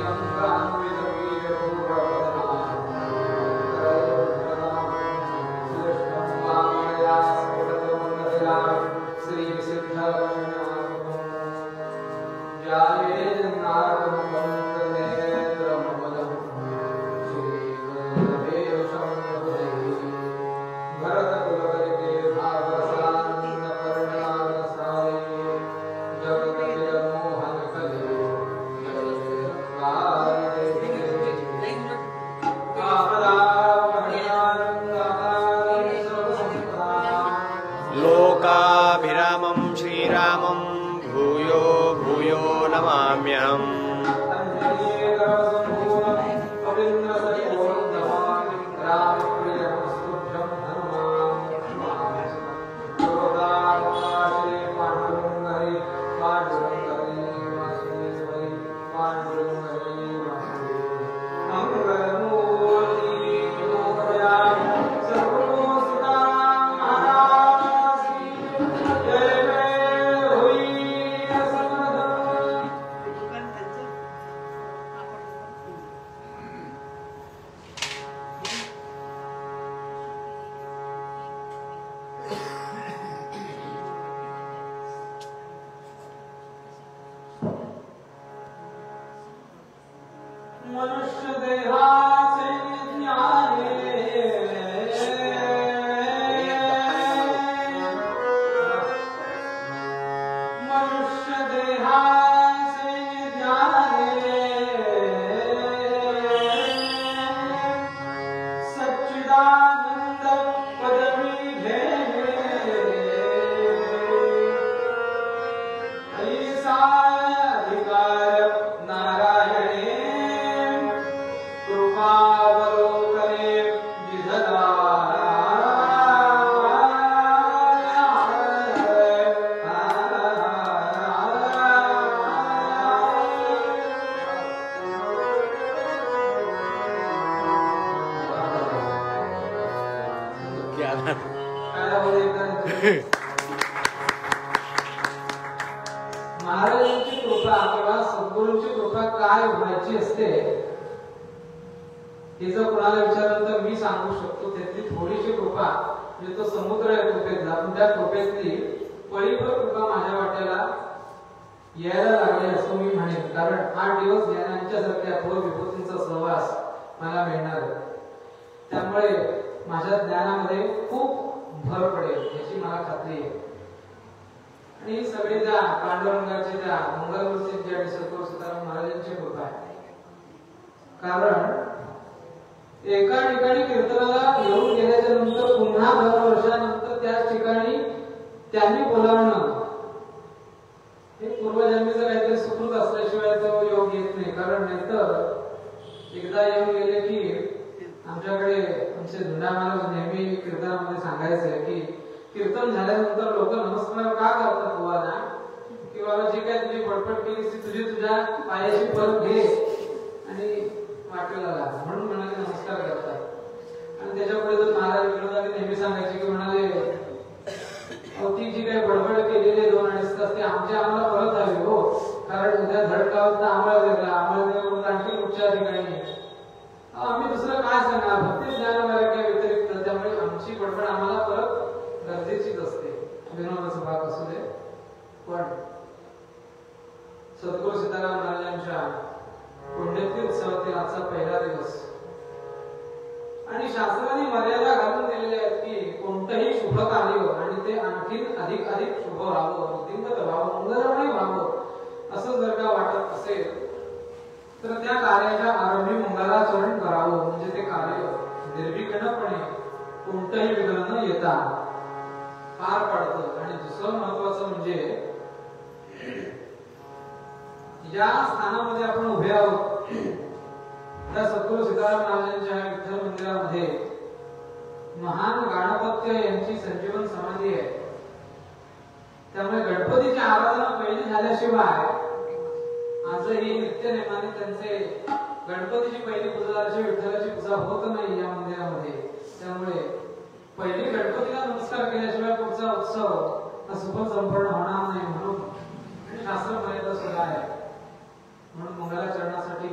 Jabra मनुष्य देहाचे ज्ञाने मनुष्य देहाचे ज्ञाने सच्चिदानंद पदवी घेणे ऐसा अधिकार नारायणे कृपावलोकने विधला महाराजांची कृपा किंवा सद्गुरूंची कृपा काय व्हायची असते हे जर कोणाला विचारलं तर मी सांगू शकतो. त्यातली थोडीशी कृपा म्हणजे तो समुद्र आहे कृपेतला, पण त्या कृपेतली पळीभर कृपा माझ्या वाट्याला यायला लागली असं मी म्हणेन. कारण 8 दिवस ज्ञानांच्यासारख्या थोर विभूतींचा सहवास मला मिळणार आहे. त्यामुळे माझ्या ज्ञानामध्ये खूप भर पडेल याची मला खात्री आहे. आणि सगळे त्या पांडुरंगाचे त्या मंगलमूर्तींची आणि सद्गुरू सीताराम महाराजांची कृपा आहे. कारण एका ठिकाणी कीर्तनाला येऊन गेल्याच्या नंतर पुन्हा 10 वर्षानंतर त्याच ठिकाणी त्यांनी बोलावणं हे पूर्वजन्मीचं काहीतरी सुकृत असल्याशिवाय तो योग येत नाही. कारण नाहीतर एकदा येऊन गेले की आमच्याकडे आमचे धुंडा महाराज नेहमी कीर्तनामध्ये सांगायचे की कीर्तन झाल्यानंतर लोक नमस्कार का करतात बुवाना की बाबा जी काय तुझी पटपट केली ती तुझी तुझ्या पायाशी परत घे आणि वाटेला लाग म्हणून म्हणाले नमस्कार करतात. आणि त्याच्यापुढे जर महाराज विनोदाने नेहमी सांगायचे की म्हणाले ती जी काही बडबड केलेली 2-2.5 तास ते आम्हाला परत हवी हो. कारण उद्या धडकावत आम्हाला वेगळा आम्हाला आणखी कुठच्या ठिकाणी आम्ही दुसरं काय सांगणार भक्ती ज्ञानाच्या व्यतिरिक्त. त्यामुळे आमची बडबड आम्हाला परत गरजेचीच असते. विनोदाचा भाग असू दे. पण सद्गुरू सीताराम महाराजांच्या पुण्यतिथी उत्सवातील आजचा पहिला दिवस आणि शास्त्राने मर्यादा घालून दिलेल्या आहेत की कोणतंही शुभ कार्य आणि ते आणखी अधिक शुभ व्हावं, दिंगत व्हावं, मंगलमय व्हावं असं जर का वाटत असेल तर त्या कार्याच्या आरंभी मंगलाचरण करावं. म्हणजे ते कार्य निर्विघ्नपणे कोणतंही विघ्न न येता पार पडतं. आणि दुसरं महत्वाचं म्हणजे ज्या स्थानामध्ये आपण उभे आहोत त्या सद्गुरू सीताराम महाराजांच्या विठ्ठल मंदिरामध्ये महान गणपत्य यांची संजीवन समाधी आहे. त्यामुळे गणपतीची आराधना पहिली झाल्याशिवाय आजही नित्यनेमाने त्यांचे गणपतीची पहिली पूजा झाल्याशिवाय विठ्ठलाची पूजा होत नाही या मंदिरामध्ये. त्यामुळे पहिली गणपतीला नमस्कार केल्याशिवाय पुढचा उत्सव सफल संपूर्ण होणार नाही. म्हणून शास्त्र मर्यादा सुद्धा आहे. म्हणून मंगलाचरणासाठी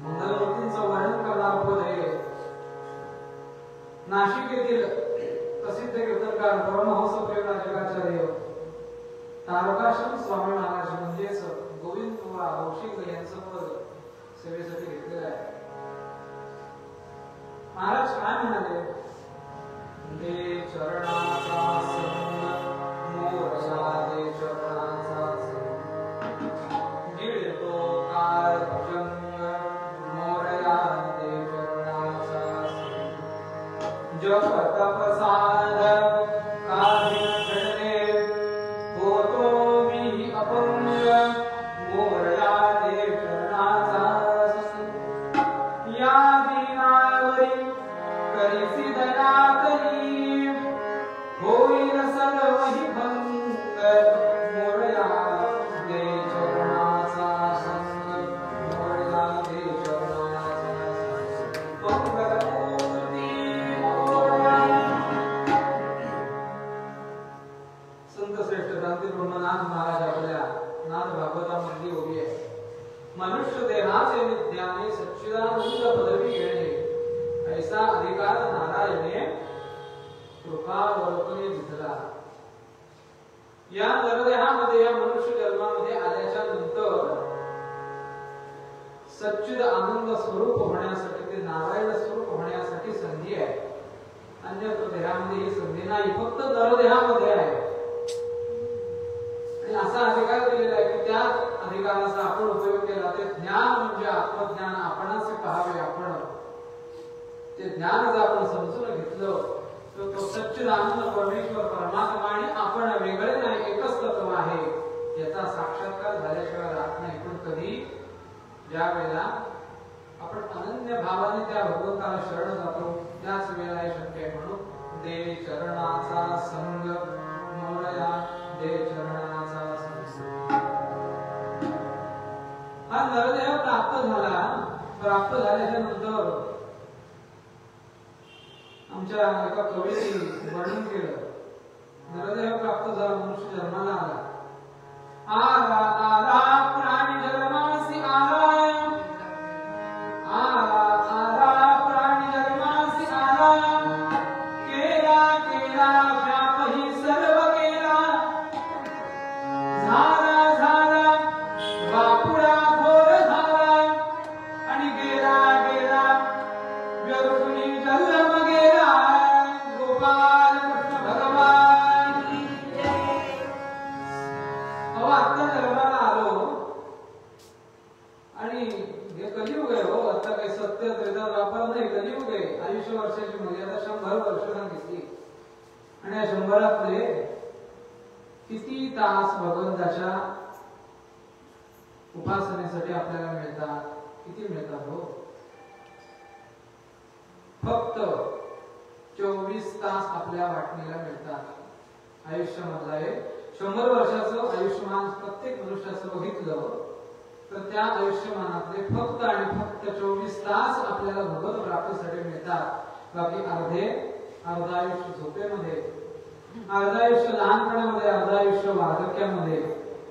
मंगलमूर्तींचं वर्णन करणारं पद हे नाशिक येथील प्रसिद्ध कीर्तनकार परमहंस प्रेम राजकाचार्य तारकाश्रम स्वामी महाराज म्हणजेच गोविंद औशिक यांचं पद सेवेसाठी घेतलेलं आहे. महाराज काय म्हणाले? दे चरणाचा संग मोरया दे चरणाचा संग गिळतो काळ भुजंग मोरया दे चरणाचा संग जप तपसार काढी घडले होतो मी अपंग मोरया दे चरणाचा संग या दीनावरी करीसी दया करी होईल सर्वही भंग मोरया दे चरणाचा संग मोरया दे चरणाचा संग मंगलमूर्ती संत श्रेष्ठ क्रांती ब्रह्मनाथ महाराज आपल्या नाथ भागवतामध्ये उभी आहे. मनुष्य देहाचे नित्याने सच्चिदानंद पदवी घेणे ऐसा अधिकार नारायणे कृपावलोकने दिसला. या नरदेहामध्ये या मनुष्य जन्मामध्ये आल्याच्या नंतर सच्चिद आनंद स्वरूप होण्यासाठी, ते नारायण स्वरूप होण्यासाठी संधी आहे. अन्यत्र देहामध्ये ही संधी नाही, फक्त नरदेहामध्ये आहे. आणि असा अधिकार दिलेला आहे की त्या अधिकाराचा आपण उपयोग केला. ते ज्ञान म्हणजे आत्मज्ञान, आपणास पाहावे आपण. ते ज्ञान जर आपण समजून घेतलं तर तो सच्चिदानंद परमेश्वर परमात्मा आणि आपण वेगळे नाही, एकच तत्व आहे याचा साक्षात्कार झाल्याशिवाय राहत नाही. पण कधी ज्या वेळेला आपण अनन्य भावाने त्या भगवंताला शरण जातो त्याच वेळेला हे शक्य आहे. म्हणून दे चरणाचा संग मोरया, दे चरणाचा संग. हा नरदेह प्राप्त झाला. प्राप्त झाल्याच्या नंतर आमच्या एका कवीने वर्णन केलं. नरदेह प्राप्त झाला, मनुष्य जन्माला आला. आला आला प्राणी जन्मासी आला, आला आला प्राणी जन्मासी आला. केला केला व्यापही सर्व केला, झाला झाला बापुडा घोर झाला. आणि गेला गेला व्यर्थुनी जन्म गेला. गोपाल कृष्ण भगवान की जय. अहो आता जन्माला आलो आणि हे कलियुग आहे. हो आता काही सत्य त्रेता द्वापर नाही, कलियुग आहे. आयुष्य वर्षाची मर्यादा 100 वर्ष सांगितली. आणि या 100रातले किती तास भगवंताच्या उपासनेसाठी आपल्याला मिळतात? किती मिळतात हो? फक्त 24 तास आपल्या वाटणीला मिळतात आयुष्यामधला. 100 वर्षाचं आयुष्यमान प्रत्येक मनुष्याचं बघितलं तर त्या आयुष्यमानातले फक्त आणि फक्त 24 तास आपल्याला भगवत प्राप्तीसाठी मिळतात. बाकी अर्ध आयुष्य झोपेमध्ये, अर्ध आयुष्य लहानपणामध्ये, अर्ध आयुष्य वार्धक्यामध्ये,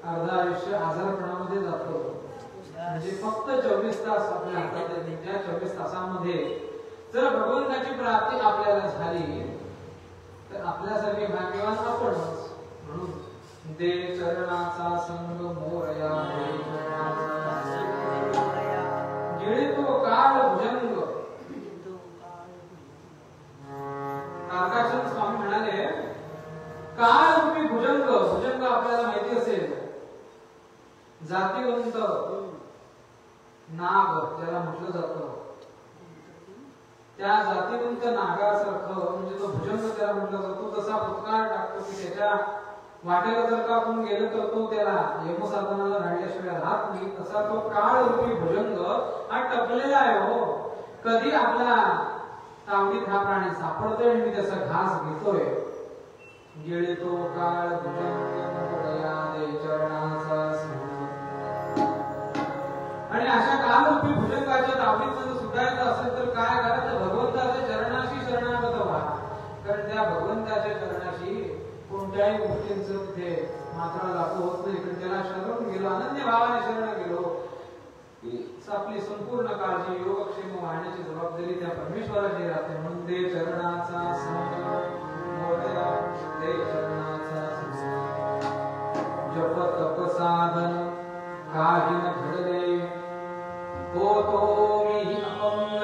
अर्ध आयुष्य आजारपणामध्ये जातो. म्हणजे फक्त 24 तास आपल्या हातात आहेत. त्या 24 तासामध्ये जर भगवंताची प्राप्ती आपल्याला झाली तर आपल्यासारखे भाग्यवान आपणच. म्हणून दे चरणाचा संग मोरया, गिळतो काळ भुजंग. तारकाचंद स्वामी म्हणाले काळ रूपी भुजंग. भुजंग आपल्याला माहिती असेल, जातीवंत नाग त्याला म्हटलं जातं. त्या जातीवंत नागासारखं म्हणजे तो भुजंग त्याला म्हटलं जातो. तसा फुटकार टाकतो की त्याच्या वाटेला जर का आपण गेलो तर तो त्याला यमसाधनाला धाडल्याशिवाय राहत नाही. तसा तो काळ रूपी भुजंग हा टपलेला आहे. हो कधी आपला तावडीत हा प्राणी सापडतोय आणि मी त्याचा घास घेतोय. गिळतो काळ भुजंग मोरया, दे चरणाचा संग. आणि अशा कालरूपी भुजंगाच्या तावडीत जर सुटायचं असेल तर काय करायचं? भगवंताच्या चरणाशी शरणागत व्हा. कारण त्या भगवंताच्या चरणाशी कोणत्याही गोष्टींचं तिथे मात्रा लागू होत नाही. पण त्याला शरण गेलो, अनन्य भावाने शरण गेलो की आपली संपूर्ण काळजी योगक्षेम वाहण्याची जबाबदारी त्या परमेश्वराची राहते. म्हणून दे चरणाचा संग मोरया, दे चरणाचा संग. जप तप साधन काही न घडले, होतो मी अपंग.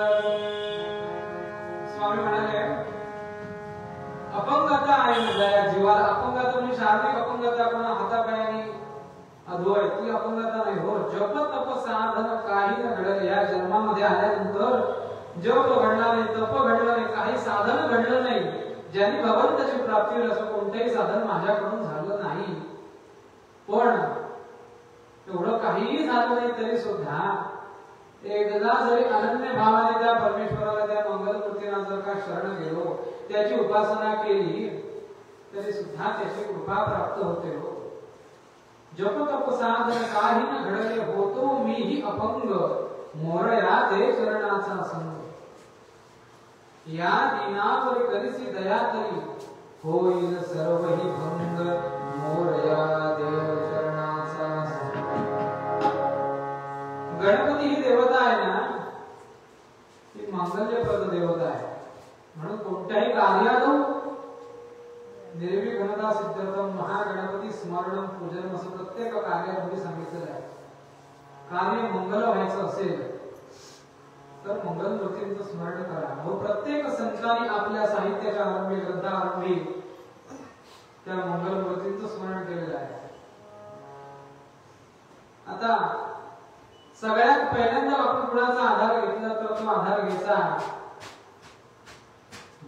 स्वामी म्हणाले अपंगता आहे माझ्या जीवाला. अपंगता म्हणजे शारीरिक अपंगता, कोणा हातापायाने अधू आहे ती अपंगता नाही. हो जप तप साधन काही न घडले. या जन्मामध्ये आल्यानंतर जप घडला नाही, तप घडलं नाही, काही साधन घडलं नाही. ज्यांनी भगवंताची प्राप्ती होईल असं कोणतेही साधन माझ्याकडून झालं नाही. पण एवढं काहीही झालं नाही तरी सुद्धा एकदा जरी अनन्य भावाने त्या परमेश्वराला, त्या मंगलमूर्तीला जर का शरण गेलो, त्याची उपासना केली तरी सुद्धा त्याची कृपा प्राप्त होते. हो जप तप साधन काही न घडले, होतो मीही अपंग. मोरया, दे चरणाचा संग. या दीनावर करीसी दया तरी, होईल सर्वही भंग. मोरया, दे चरणाचा संग. गणपती ही देवता आहे ना, ती मांगल्यप्रद देवता आहे. म्हणून कोणत्याही कार्यात निर्विघ्नता सिद्धर्थम महागणपती स्मरणम पूजनम असं प्रत्येक कार्यामध्ये सांगितलेलं आहे. कार्य मंगल व्हायचं असेल तर मंगलमूर्तींचं स्मरण करा. प्रत्येक संतांनी आपल्या साहित्याच्या आरंभी ग्रंथाआरंभी त्या मंगलमूर्तींचं स्मरण केलेलं आहे. आता सगळ्यात पहिल्यांदा आपण कुणाचा आधार घेतला तर तो आधार घ्यायचा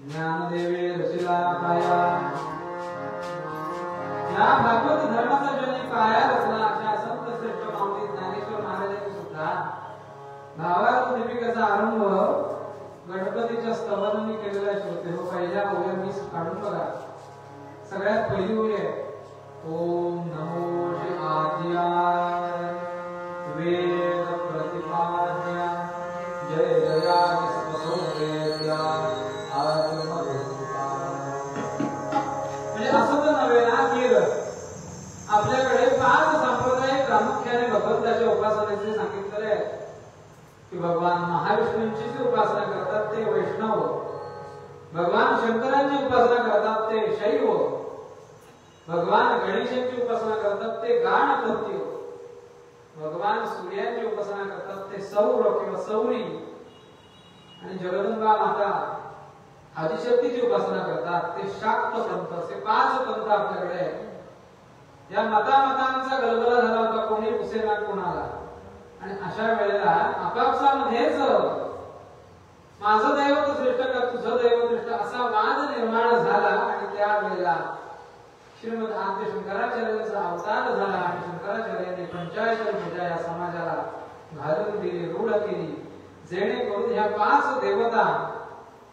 ज्ञानदेवे रचिला काया. या भागवत धर्माचा ज्यांनी काया रचला अशा संत श्रेष्ठ माऊली ज्ञानेश्वर महाराजांनी सुद्धा भावार्थ दीपिकेचा आरंभ गणपतीच्या स्तवनाने केलेला श्रोते हो. पहिल्या ओव्या मी काढून बघा. सगळ्यात पहिली ओवी आहे ओम नमो श्री आद्याय वेद प्रतिपाद्य जय जया विश्वसोवेद्या आत्मरूपा. म्हणजे असं तर नव्हे ना की आपल्याकडे 5 संप्रदाय प्रामुख्याने भगवंताच्या उपासनेचे सांगितलेले आहेत की भगवान महाविष्णूंची जी उपासना करतात ते वैष्णव, भगवान शंकरांची उपासना करतात ते शैव, भगवान गणेशांची उपासना करतात ते गणपती, भगवान सूर्याची उपासना करतात ते सौर किंवा सौरी, आणि जगदंबा माता आदिशक्तीची उपासना करतात ते शाक्त पंथ. असे 5 पंथ आपल्याकडे आहेत. या मतांचा गलबला झाला होता, कोणी पुसेना कोणाला. आणि अशा वेळेला आपापसामध्येच माझं दैवत श्रेष्ठ का तुझं दैवत श्रेष्ठ असा वाद निर्माण झाला. आणि त्या वेळेला श्रीमद आद्य शंकराचार्यांचा अवतार झाला आणि शंकराचार्यांनी पंचायत पूजा या समाजाला घालून दिली, रूढ केली, जेणेकरून ह्या 5 देवता,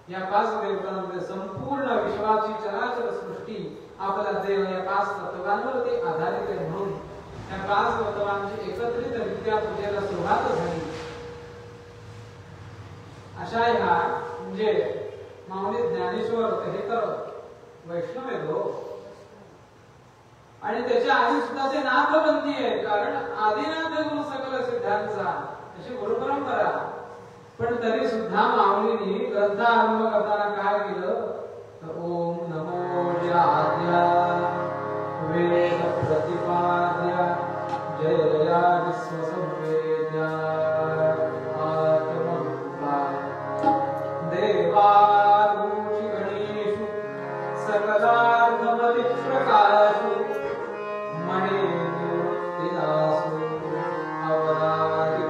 या 5 देवतांमध्ये संपूर्ण विश्वाची चराचर सृष्टी आपला देव या 5 तत्वांवरती आधारित आहे. म्हणून या 5 तत्वांची एकत्रितरित्या पूजेला सुरुवात झाली. अशा ह्या म्हणजे माऊली ज्ञानेश्वर हे तर वैष्णव आहे तो, आणि त्याच्या आधी सुद्धा ते नाथपंथी आहे. कारण आदिनाथ गुरु सकल सिद्धांचा अशी गुरु परंपरा. पण तरी सुद्धा माऊलींनी ग्रंथ आरंभ करताना काय केलं तर ओम नमो आद्याय वेद प्रतिपाद्य जय जया विश्वसंवेद्या आत्मरूपा देवारूचि गणेषु सकलार्थमति प्रकाशु मणे निवृत्तिदासु अवराधि.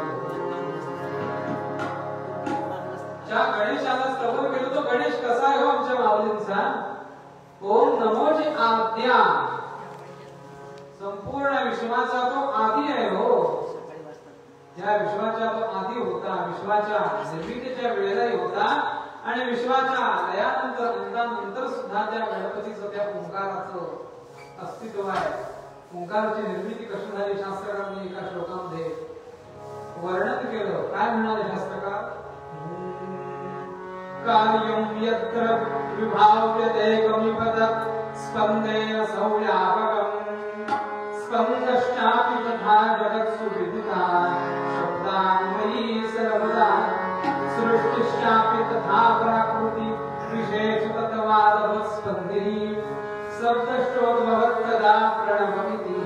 ज्या गणेशाला स्तवन केलं तो गणेश कसा आहे हो आमच्या माऊलींचा. ओम नमोची आद्या, संपूर्ण विश्वाचा तो आदी आहे हो. या विश्वाचा तो आदी होता, विश्वाच्या निर्मितीच्या वेळेलाही होता आणि विश्वाच्या लयानंतर अंतानंतर सुद्धा त्या गणपतीचं त्या ओंकाराचं अस्तित्व आहे. ओंकाराची निर्मिती कशी झाली शास्त्रकारांनी एका श्लोकामध्ये वर्णन केलं. काय म्हणाले शास्त्रकार. कार्यं यत्र विभाव्यतेकमिपद स्पन्देन सौर्यापकम् स्पन्दश्चापि तथा जगत्सु विदिता शब्दान्वयी सर्वदा सृष्टिश्चापि तथा प्राकृति विशेषतत्वादवत् स्पन्दिनी शब्दश्चोद्भवत्तदा प्रणवमिति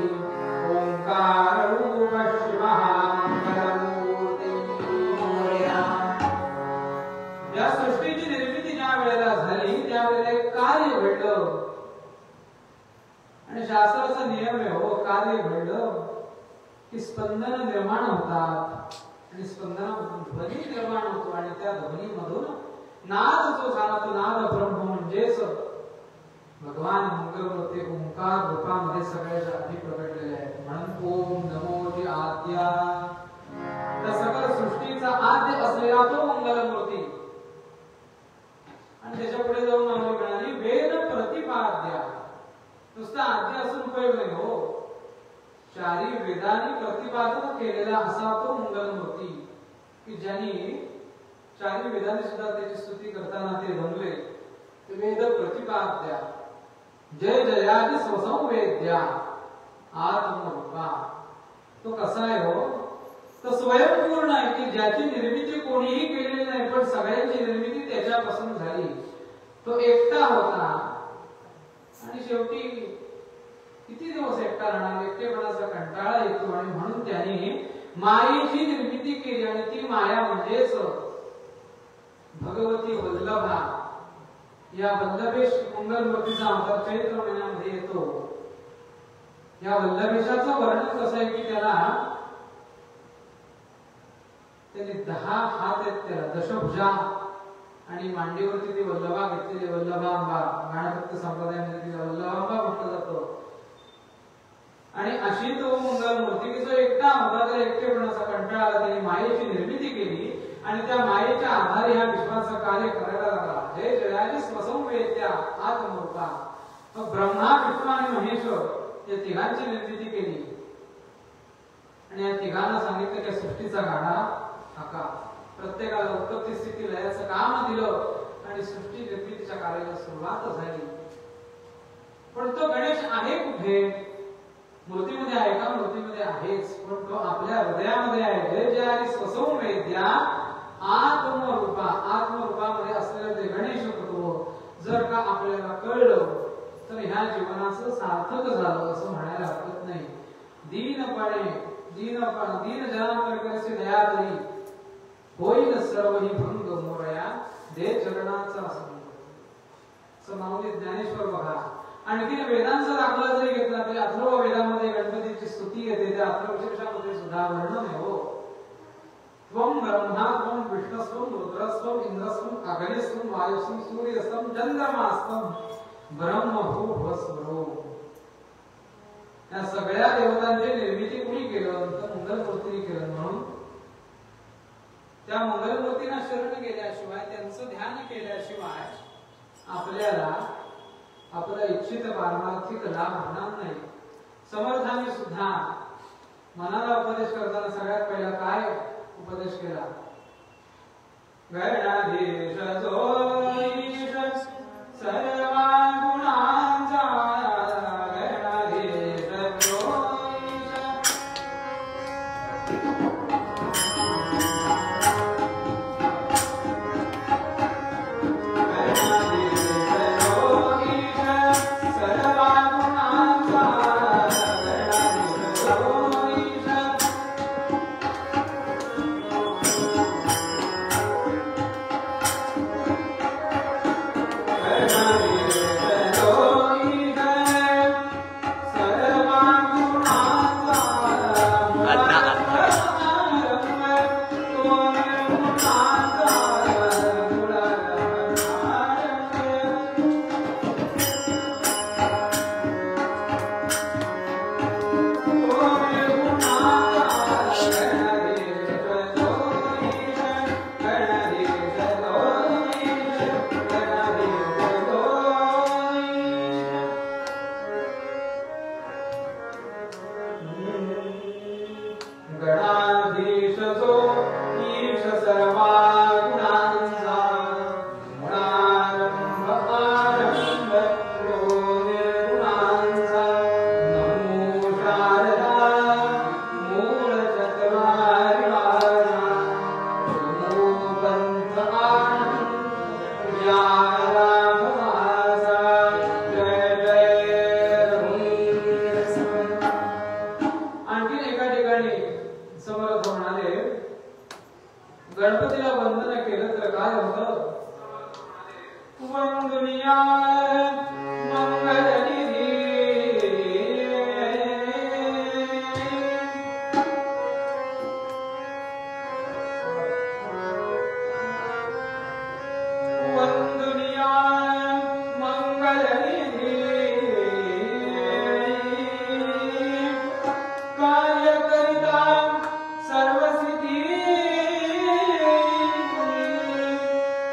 ओंकाररूपः शिवः मंगलमूर्तिः. या सृष्टीची निर्मिती ज्या वेळेला झाली त्यावेळेला एक कार्य घडलं आणि शास्त्राचा नियम आहे हो. कार्य घडलं की स्पंदन निर्माण होतात आणि स्पंदनामधून ध्वनी निर्माण होतो आणि त्या ध्वनीमधून नाद जो झाला तो नाद ब्रह्म म्हणजेच भगवान मंगलमूर्ती ओंकार रूपामध्ये सगळ्याच्या आधी प्रकटलेले आहेत. म्हणून ओम नमो जी आद्या, त्या सकल सृष्टीचा आद्य असलेला तो मंगलमूर्ती. आणि त्याच्या पुढे जाऊन माऊली म्हणाली वेद प्रतिपाद्य. नुसता आद्य असून उपयोग नाही हो. 4 वेदांनी प्रतिपादन केलेला असा तो मंगलमूर्ती की ज्यांनी 4 वेदांनी सुद्धा त्याची स्तुती करताना ते रंगले. वेद प्रतिपाद्य जय जयादि स्वसंवेद्या आत्मरूपा. तो कसा आहे हो. तो स्वयंपूर्ण आहे की ज्याची निर्मिती कोणीही केलेली नाही पण सगळ्यांची निर्मिती त्याच्यापासून झाली. तो एकटा होता आणि शेवटी किती दिवस एकटा राहणार. एकटेपणाचा कंटाळा येतो आणि म्हणून त्याने मायेची निर्मिती केली आणि ती माया म्हणजेच भगवती वल्लभा या वल्लभेश मंगलमूर्तीचा अवतार चैत्र महिन्यामध्ये येतो. या वल्लभेशाचं वर्णन कसं आहे की त्यांनी 10 हात आहेत, त्याला दशभुजा, आणि मांडीवरती ती वल्लभा घेतलेली वल्लभांबा, गणभक्त संप्रदायामध्ये तिला वल्लभांबा म्हटलं जातं. आणि अशी तो मंगलमूर्ती की जो एकटा होता, त्या एकटेपणाचा कंटाळा आला, त्याने मायेची निर्मिती केली आणि त्या मायेच्या आधारे ह्या विश्वाचं कार्य करायला लागला. जय जयाजी स्वसंवेद्या आत्मरूपा. मग ब्रह्मा, विष्णू आणि महेश या तिघांची निर्मिती केली आणि या तिघांना सांगितलं की सृष्टीचा गाडा आका. प्रत्येकाला उत्पत्ती स्थिती लयाचं काम दिलं आणि सृष्टी निर्मितीच्या कार्याला सुरुवात झाली. पण तो गणेश आहे कुठे? मूर्तीमध्ये आहे का? मूर्तीमध्ये आहेच, पण तो आपल्या हृदयामध्ये आहे. जय जय आणि स्वसंवेद्या आत्मरूपा. आत्मरूपामध्ये असलेलं ते गणेश तत्व जर का आपल्याला कळलं तर ह्या जीवनाचं सार्थक झालं असं म्हणायला हरकत नाही. दीनपणे दीन जनांकरचे दया तरी होईल सर्व ही भंग मोरया दे चरणाचा समावली. ज्ञानेश्वर बघा. आणखी वेदांचा दाखला जरी घेतला तरी अथर्व वेदामध्ये गणपतीची स्तुती येते. त्या अथर्वशीर्षामध्ये सुद्धा वर्णन आहे. हो, त्वं ब्रह्मा त्वं विष्णुस्त्वं रुद्रस्त्वं इंद्रस्त्वं अग्निस्त्वं वायुस्त्वं सूर्यस्त्वं चंद्रमास्त्वं ब्रह्मभूर्भुवस्वरो. या सगळ्या देवतांची निर्मिती कुणी केलं? तर मंगलमूर्तीने केलं. म्हणून त्या मंगलमूर्तींना शरण गेल्याशिवाय, त्यांचं ध्यान केल्याशिवाय आपल्याला आपला इच्छित पारमार्थिक लाभ होणार नाही. समर्थांनी सुद्धा मनाला उपदेश करताना सगळ्यात पहिला काय उपदेश केला? गणाधीश जो ईश सर्व गुणांचा, गणाधीश जो ईश गणपतीला वंदन केलं तर काय होतं? वंदनीया मंगलनिधी वंदनीया मंगलनिधी कार्यकरिता सर्वसिद्धी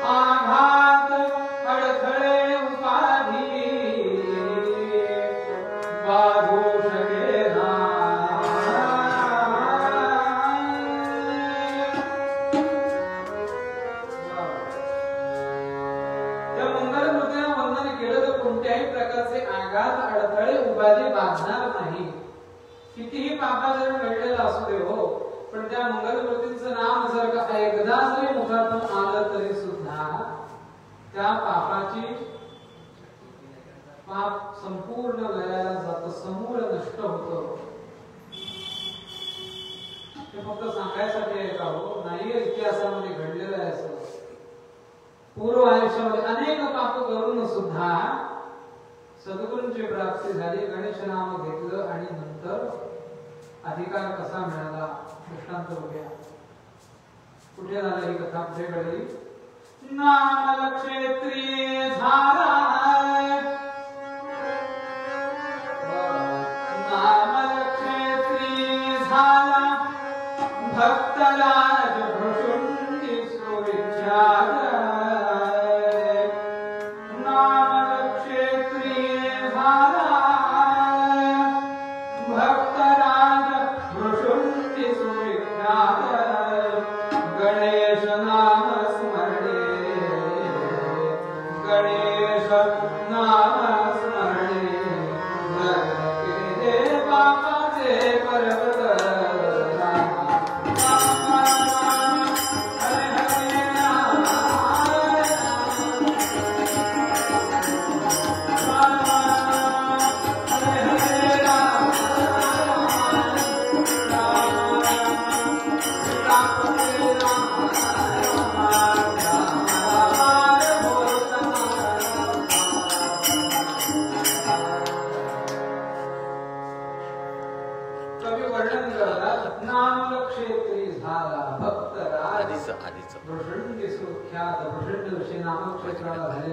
आघात अडथळे उपाधी बाधू शकेना त्या मंगलमूर्तीला वंदन केलं तर कोणत्याही प्रकारचे आघात अडथळे उपाधी बाधणार नाही. कितीही पापा जर घडलेला असू दे हो, पण त्या मंगलमूर्तीचं नाम जर का एकदा जरी मुखातून आलं तरी सुद्धा त्या पापाची पाप संपूर्ण लयाला जातं, समूळ नष्ट होतं. हे फक्त सांगायसाठी आहे का हो? नाही, इतिहासामध्ये घडलेलं आहे असं. पूर्व आयुष्यामध्ये अनेक पाप करून सुद्धा सद्गुरूंची प्राप्ती झाली, गणेश नाम घेतलं आणि नंतर अधिकार कसा मिळाला दृष्टांत बघूया. कुठे झालं ही कथा, कुठे घडली? नाम क्षेत्रीय झाला, नाम क्षेत्रीय झाला, भक्तराज भृशुंडी सुविख्यात. नाम क्षेत्रीय झाला, भक्तराज भृशुंडी सुविख्यात. गणेश नाम स्मरणे, गणेश नाम स्मरणे, केले बापाचे पर्वत.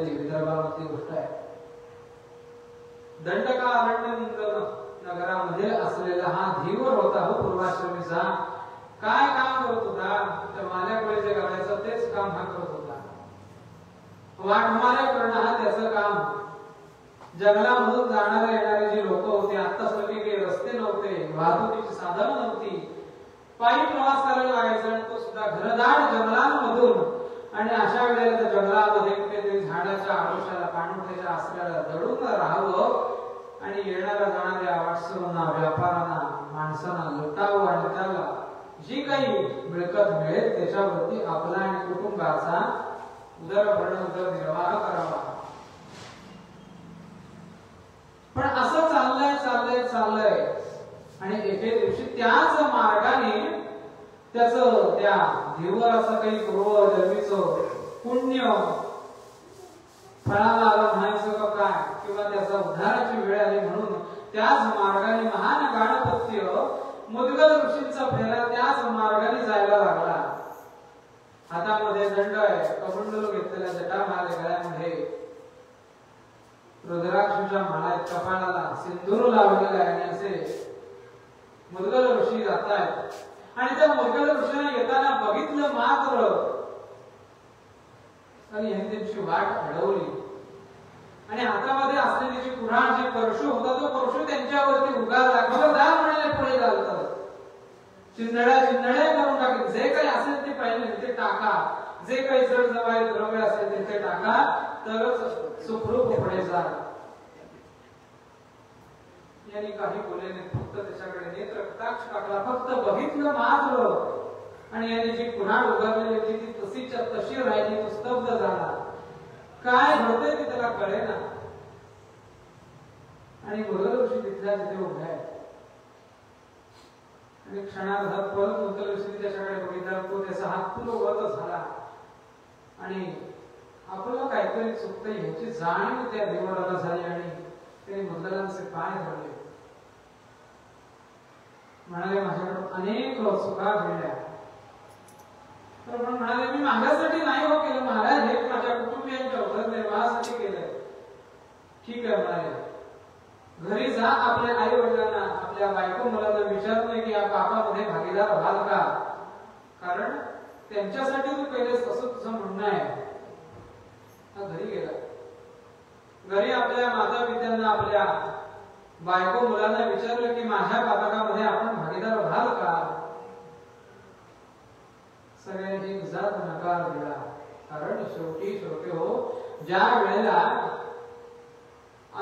विदर्भामधली गोष्ट आहे. दंडकारण्य नगरामध्ये असलेला हा धीवर होता हो पूर्वाश्रमीचा. काय काम करत होता? त्या माल्याकडे जे करायचं तेच काम हा करत होता. वाटमारे करणं हा त्याचं काम. जंगलामधून जाणारे येणारे जे लोक होते, आत्तासारखे काही रस्ते नव्हते, वाहतुकीची साधनं नव्हती, पायी प्रवास करायला लागायचा आणि तो सुद्धा घनदाट जंगलांमधून. आणि अशा वेळेला त्या जंगलामध्ये कुठेतरी झाडाच्या आडोशाला पाणवठ्याच्या आसऱ्याला दडून राहावं आणि येणाऱ्या जाणाऱ्या वाटसरूंना, व्यापाऱ्यांना, माणसांना लुटावं आणि त्याला जी काही मिळकत मिळेल त्याच्यावरती आपला आणि कुटुंबाचा उदरभरण उदरनिर्वाह करावा. पण असं चाललंय चाललंय चाललंय आणि एके दिवशी त्याच मार्गाने त्याचं त्या धीवराचं काही पूर्व जन्मीचं पुण्य फळाला आलं म्हणायचं का काय, किंवा त्याचा उद्धाराची वेळ आली म्हणून त्याच मार्गाने महान गाणपत्य मुद्गल ऋषींचा फेरा त्याच मार्गाने जायला लागला. हातामध्ये दंड आहे, कमंडलू घेतलेला जटामाल गळ्यामध्ये, रुद्राक्षाच्या माळा, कपाळाला सिंदूर लावलेला आहे आणि असे मुद्गल ऋषी जात आहेत. आणि त्या मुद्गल ऋषीने येताना बघितलं मात्र आणि यांनी त्यांची वाट अडवली आणि हातामध्ये असलेली जी पुराण जे परशु होता तो परशु त्यांच्यावरती उगारला. खबरदार म्हणाले, पुढे चालतात, चिंधड्या चिंधड्या करून टाकले. जे काही असेल ते पाहिजे ते टाका, जे काही जड जवाई द्रव्य असेल ते टाका, तरच सुखरूप पुढे जा. यांनी काही बोलले नाही, फक्त त्याच्याकडे नेत्र कटाक्ष टाकला, फक्त बघितलं मात्र. आणि यांनी जी पुराण उभारलेली होती ती तशीच्या तशी राहिली, तो स्तब्ध झाला. काय घडतंय ते त्याला कळेना. आणि मुद्गल ऋषी तिथल्या तिथे उभे आहेत आणि क्षणार्धात परत मुद्गल ऋषी त्याच्याकडे बघितला. तो त्याचा हात पुरवत झाला आणि आपल्याला काहीतरी चुकतंय ह्याची जाणीव त्या देवाला झाली आणि त्याने मुद्गलांचे पाय धरले. म्हणाले, माझ्याकडून अनेक चुका घडल्या, तर म्हणाले मी माझ्यासाठी नाही हो केलं महाराज, हे माझ्या कुटुंबियांच्या उदरनिर्वाहासाठी केलंय. ठीक आहे म्हणाले, घरी जा, आपल्या आई वडिलांना, आपल्या बायको मुलांना विचारलं की या पापामध्ये भागीदार व्हाल का, कारण त्यांच्यासाठी तू केलेस असं तुझं म्हणणं आहे. घरी गेला. घरी आपल्या माता पित्यांना, आपल्या बायको मुलांना विचारलं की माझ्या पातकामध्ये आपण भागीदार व्हाल का. सगळ्यांनी एक जात नकार दिला. कारण शेवटी हो, ज्या वेळेला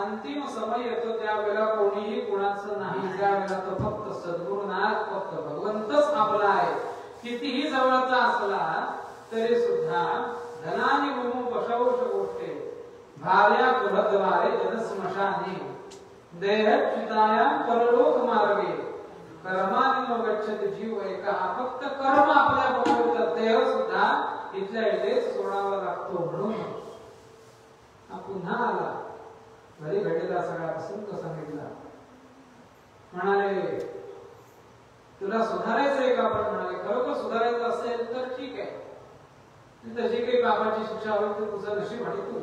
अंतिम समय येतो त्यावेळेला कोणीही कुणाचं नाही. त्यावेळेला तो फक्त सद्गुरुनाथ, फक्त भगवंतच आपला आहे. कितीही जवळचा असला तरी सुद्धा धनानी मुमू पशवश गोष्टे भार्या कुलद्वारे जनस्मशाने देहचितायाम परलोक मार्गे कर्मानी गच्छति जीव एका. फक्त कर्म आपल्या बरोबर देह सुद्धा इथल्या इथेच सोडावा लागतो. वाटतो म्हणून पुन्हा आला. घरी घडलेला सगळा प्रसंग सांगितला. म्हणाले तुला सुधारायचंय का? आपण म्हणाले खरोखर सुधारायचं असेल तर ठीक आहे, तशी काही बाबाची शिक्षा होईल तर तुझं नशीब आणि तू.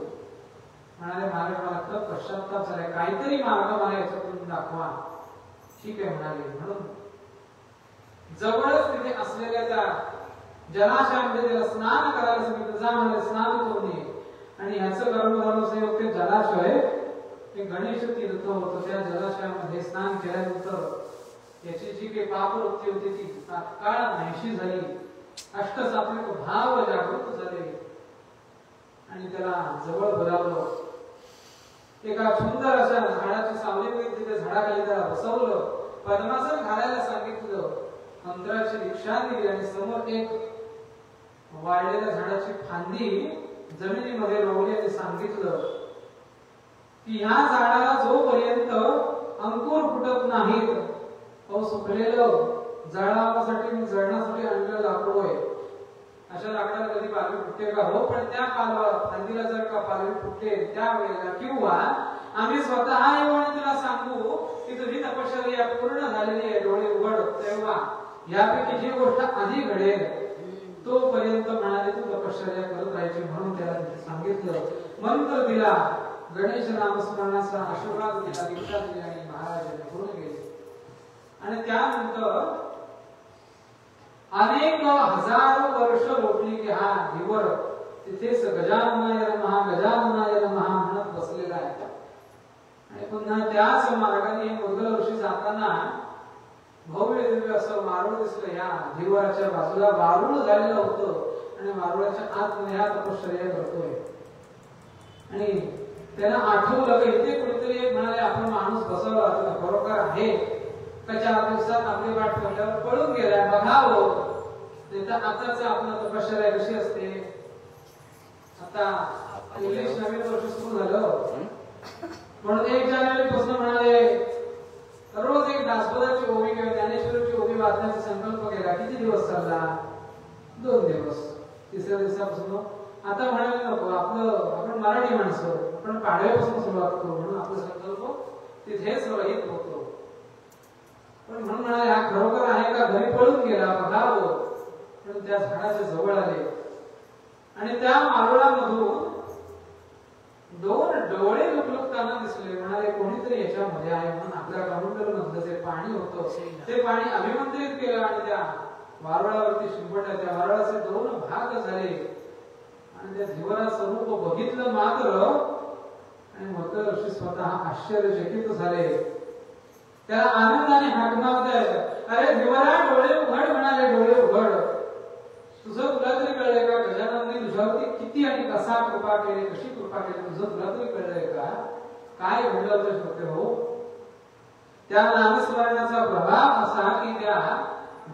म्हणाले महाराज मला खरं पश्चात्ताप झालाय, काहीतरी मार्ग मला याच्यातून दाखवा. ठीक आहे म्हणाले. म्हणून जवळच तिथे असलेल्या त्या जलाशयामध्ये त्याला स्नान करायला सांगितलं. जा म्हणाले स्नान करून ये. आणि ह्याचं गर्भधारणसेवक ते जलाशय ते गणेश तीर्थ होतं. त्या जलाशयामध्ये स्नान केल्यानंतर याची जी काही पापवृत्ती होती ती तात्काळ नाहीशी झाली. अष्टसात्विक भाव जागृत झाले आणि त्याला जवळ बोलावलं. एका सुंदर अशा झाडाची सावली तिथे झाडाखाली त्याला बसवलं. पद्मासन घालायला सांगितलं. मंत्राची दीक्षा दिली आणि समोर एक वाळलेल्या झाडाची फांदी जमिनीमध्ये रोवली आणि सांगितलं की ह्या झाडाला जोपर्यंत अंकुर फुटत नाहीत, सुकलेलं जळावासाठी मी जळणासाठी आणलेलं लाकूड आहे. अशा लाकडाला कधी पालवी फुटते का? हो, पण त्या फांदीला जर का पालवी फुटते त्यावेळेला किंवा आम्ही स्वतः येऊ आणि तुला सांगू की तुझी तपश्चर्या पूर्ण झालेली आहे, डोळे उघड, तेव्हा यापैकी जी गोष्ट आधी घडेल तोपर्यंत म्हणाले तू तपश्चर्या करत राहायची. म्हणून त्याला सांगितलं, मंत्र दिला, गणेश नामस्मरणाचा आशीर्वाद दिला, दीक्षा दिली आणि महाराजांनी पूर्ण गेले. आणि त्यानंतर अनेक हजारो वर्ष लोटली की हा धीवर तिथेच गजाननाय नमः गजाननाय नमः म्हणत बसलेला आहे. आणि पुन्हा त्याच मार्गाने मुद्गल ऋषी जाताना भव्य दिव्य असं वारुळ दिसलं. या धीवराच्या बाजूला वारुळ झालेलं होतं आणि वारुळाच्या आतमध्ये हा तपश्चर्या करतोय. आणि त्याला आठवलं की इथे कुठेतरी म्हणाले आपण माणूस बसवला बरोबर आहे का? 4 दिवसात आपली वाट ठेवल्यावर पळून गेलाय, बघावं. तर आताच आपलं तपश्चर्या कशी असते. आता इंग्लिश नवीन वर्ष सुरू झालं म्हणून 1 जानेवारी पासून म्हणाले रोज एक दासबोधाची ओवी किंवा ज्ञानेश्वरीची ओवी वाचण्याचा संकल्प केला. किती दिवस चालला? 2 दिवस. 3ऱ्या दिवसापासून आता म्हणाले नको, आपण मराठी माणसं, आपण पाडव्यापासून सुरुवात करू म्हणून आपला संकल्प तिथेच रहित होतो. पण म्हणून म्हणाले हा खरोखर आहे का? घरी पळून गेला, बघावं. पण त्या झाडाच्या जवळ आले आणि त्या मारुळामधून 2 डोळे लुकलुकताना दिसले. म्हणाले कोणीतरी याच्यामध्ये आहे. म्हणून आपल्या काउंटर मधलं जे पाणी होतं ते पाणी अभिमंत्रित केलं आणि त्या वारुळावरती शिंपडल्या. त्या वारुळाचे 2 भाग झाले आणि त्या धीवराचं रूप बघितलं मात्र आणि मुद्गल ऋषी स्वतः आश्चर्यचकित झाले. त्याला आनंदाने हाक मारतायत, अरे धीवरा डोळे उघड. म्हणाले डोळे उघड. तुला तरी कळलंय का गजाननाने तुझ्यावरती किती आणि कसा कृपा केली, कशी कृपा केली, तुला तरी कळलंय का? काय घडलं होतं श्रोते हो? त्या नामस्मरणाचा प्रभाव असा की त्या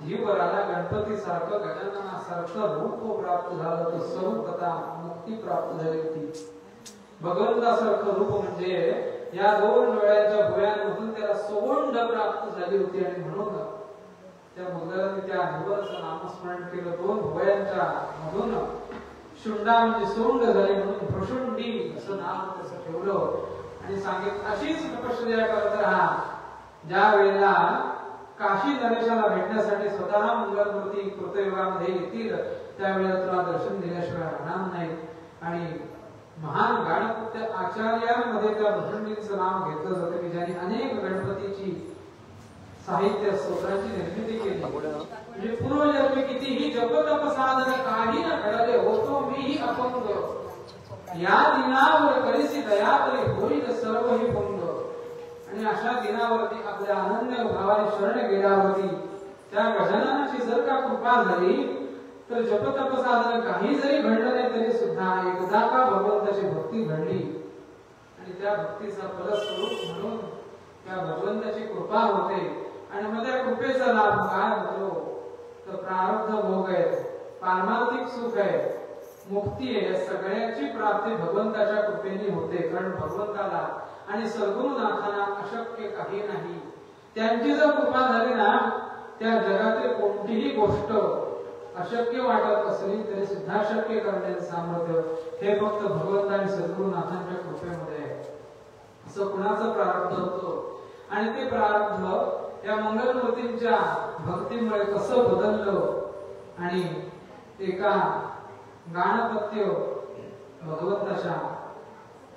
धीवराला गणपती सारखं गजाननासारखं रूप प्राप्त झालं होतं. स्वरूपता मुक्ती प्राप्त झाली होती. भगवंतासारखं रूप म्हणजे या 2 डोळ्यांच्या भुयांमधून त्याला सोंड प्राप्त झाली होती. आणि म्हणून त्या मुलाने त्या धीवराचं नामस्मरण केलं. 2 भुवयांच्या मधून शुंडा म्हणजे सोंड झाली म्हणून भ्रशुंडी असं नाव त्याचं ठेवलं. आणि सांगितलं अशीच तपश्चर्या करत राहा. ज्या वेळेला काशी नरेशाला भेटण्यासाठी स्वतः मंगलमूर्ती कृतयुगामध्ये येतील त्यावेळेला तुला दर्शन दिल्याशिवाय राहणार नाही. आणि महान गणपती आचार्यांमध्ये त्या भ्रशुंडीचं नाव घेतलं जातं की ज्यांनी अनेक गणपतीची साहित्य स्तोत्रांची निर्मिती केली. म्हणजे पूर्वजन्मी कितीही जपतप साधन काही न घडले होतो मीही अपंग. या दिनावर करीसी दया तरी होईल सर्व ही भंग. आणि अशा दिनावरती आपल्या अनन्य भावाने शरण गेल्यावरती त्या गजाननाची जर का कृपा झाली तर जपतप साधन काही जरी घडलं नाही तरी सुद्धा एकदा का भगवंताची भक्ती घडली आणि त्या भक्तीचा फलस्वरूप म्हणून त्या भगवंताची कृपा होते. आणि मग त्या कृपेचा लाभ काय होतो तर प्रारब्ध भोग आहे, पारमार्थिक सुख आहे, मुक्ती आहे. या सगळ्याची प्राप्ती भगवंताच्या कृपेने होते. कारण भगवंताला आणि सद्गुरुनाथांना अशक्य काही नाही. त्यांची जर कृपा झाली ना त्या जगातील कोणतीही गोष्ट अशक्य वाटत असली तरी सुद्धा शक्य करण्याचं सामर्थ्य हे फक्त भगवंत आणि सद्गुरुनाथांच्या कृपेमध्ये आहे. असं कुणाचं प्रारब्ध होतो आणि ते प्रारब्ध या मंगलमूर्तींच्या भक्तीमुळे कसं बदललं आणि एका गाणपत्य भगवंताच्या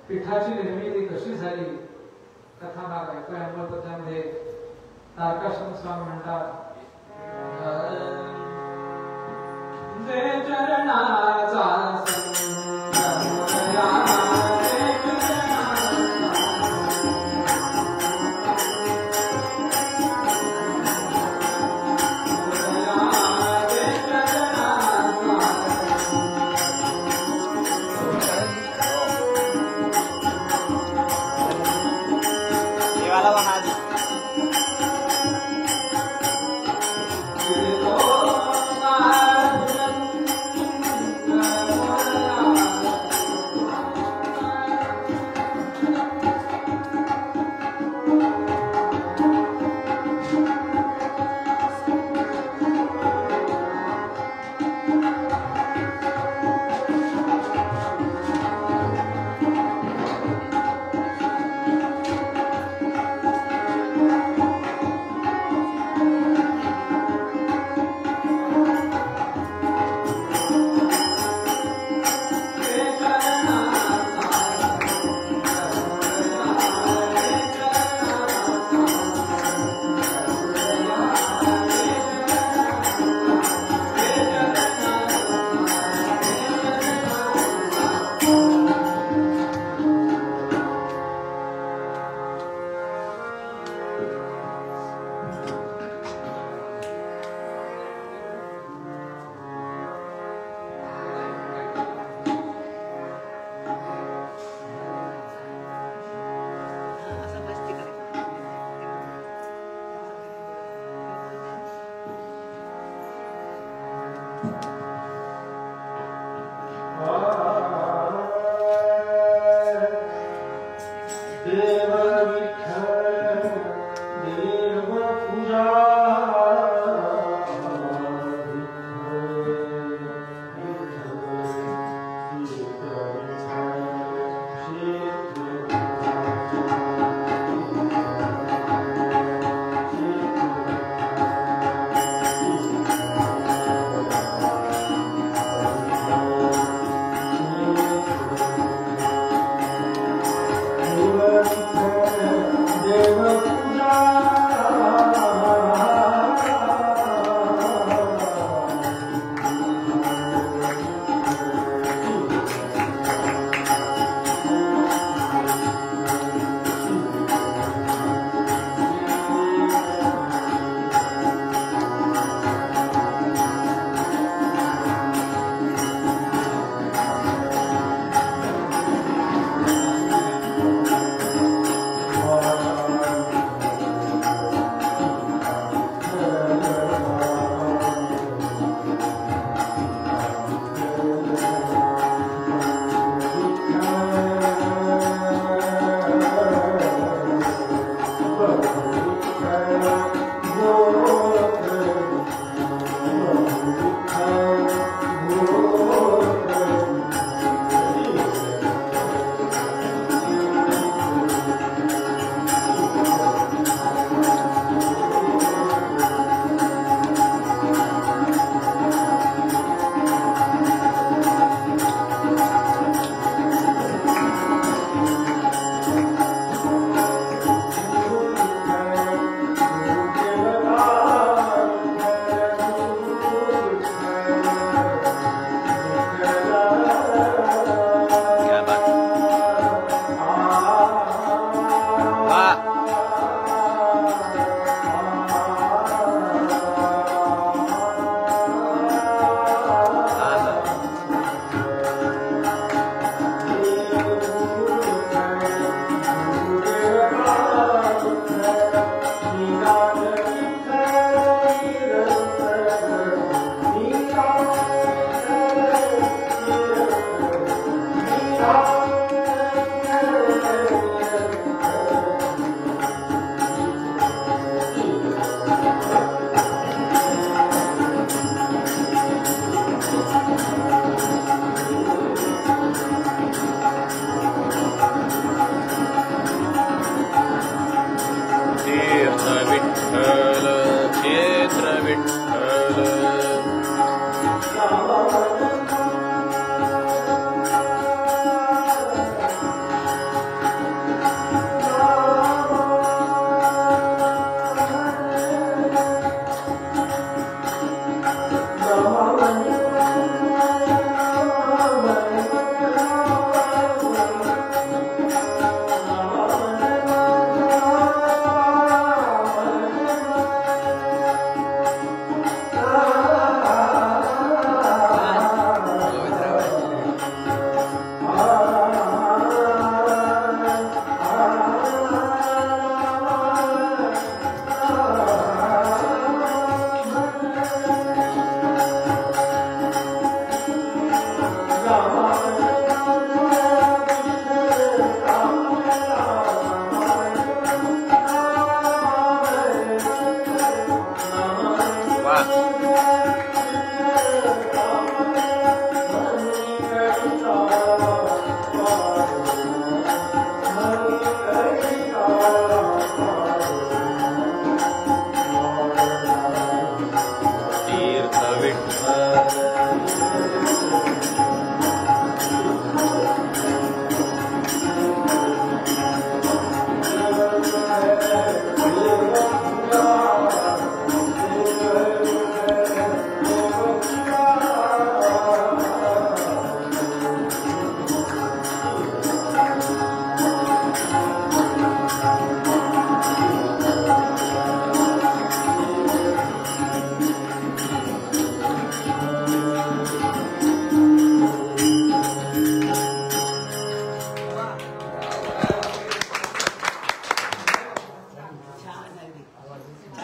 पीठाची निर्मिती कशी झाली कथा भाग ऐकूया. अंमलपत्रामध्ये तारकाश्रम स्वामी म्हणतात, जय चरणाचा ये वाला बना दी।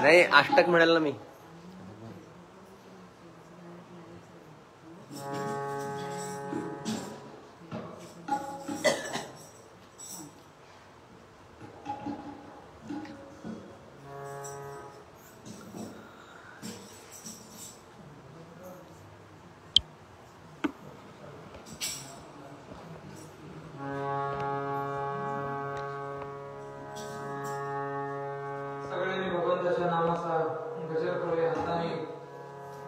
नाही अष्टक म्हणाल ना मी. सगळ्यांनी भगवंताच्या नामाचा गजर करूया. हाताने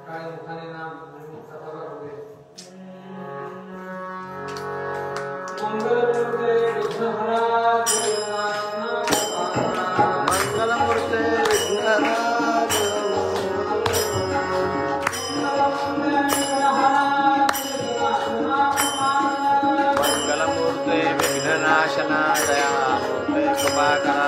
काळे मुखाने नाम आणि मुखाचा करूया. मंगलमूर्ते विघ्नहरा जगन्नाथना मंगलमूर्ते विघ्नहरा मंगलमूर्ते विघ्ननाशना दयामूर्ते कृपाकरा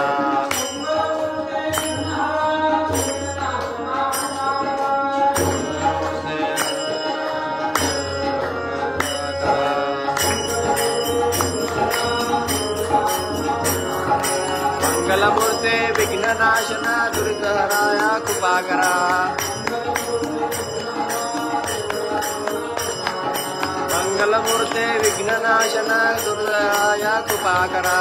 मंगलमूर्ते विघ्ननाशना दुर्गहराया कृपाकरा मंगलमूर्ते विघ्ननाशना दुर्गहराया कृपाकरा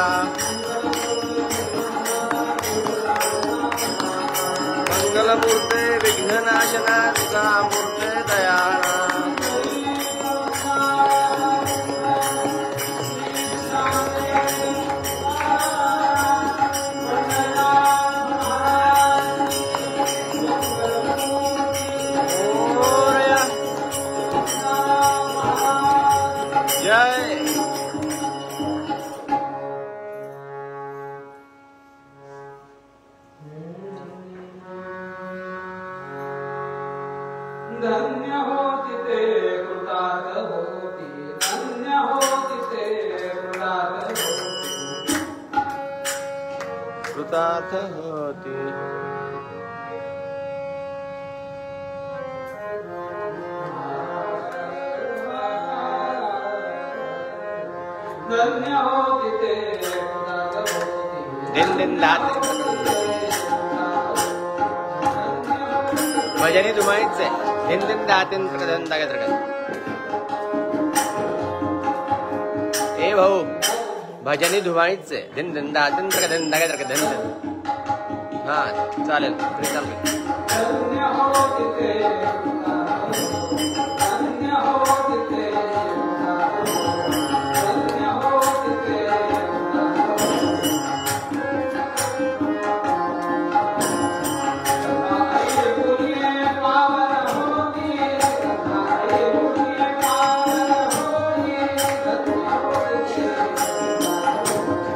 मंगलमूर्ते विघ्ननाशना दुर्गामूर्ते दयाना धन्य होती ते कृतार्थ होती. धन्य होती ते कृतार्थ होती. कृतार्थ होती. धन्य होती ते कृतार्थ होती. दिन दिन दात भजनी तुम्हारीच आहे. दिन दिन दातीन प्रकदन दागत ए भाऊ भजनी धुमाळीच आहे. दिन दिन दातीन प्रकदन दागत धन हा चालेल तरी चालू. धन्य होती ते कृतार्थ होती. धन्य होती ते कृतार्थ होती. धन्य होती ते कृतार्थ होती. आई बोलिये पावन होती. आई बोलिये पावन होती. धन्य होती ते कृतार्थ होती.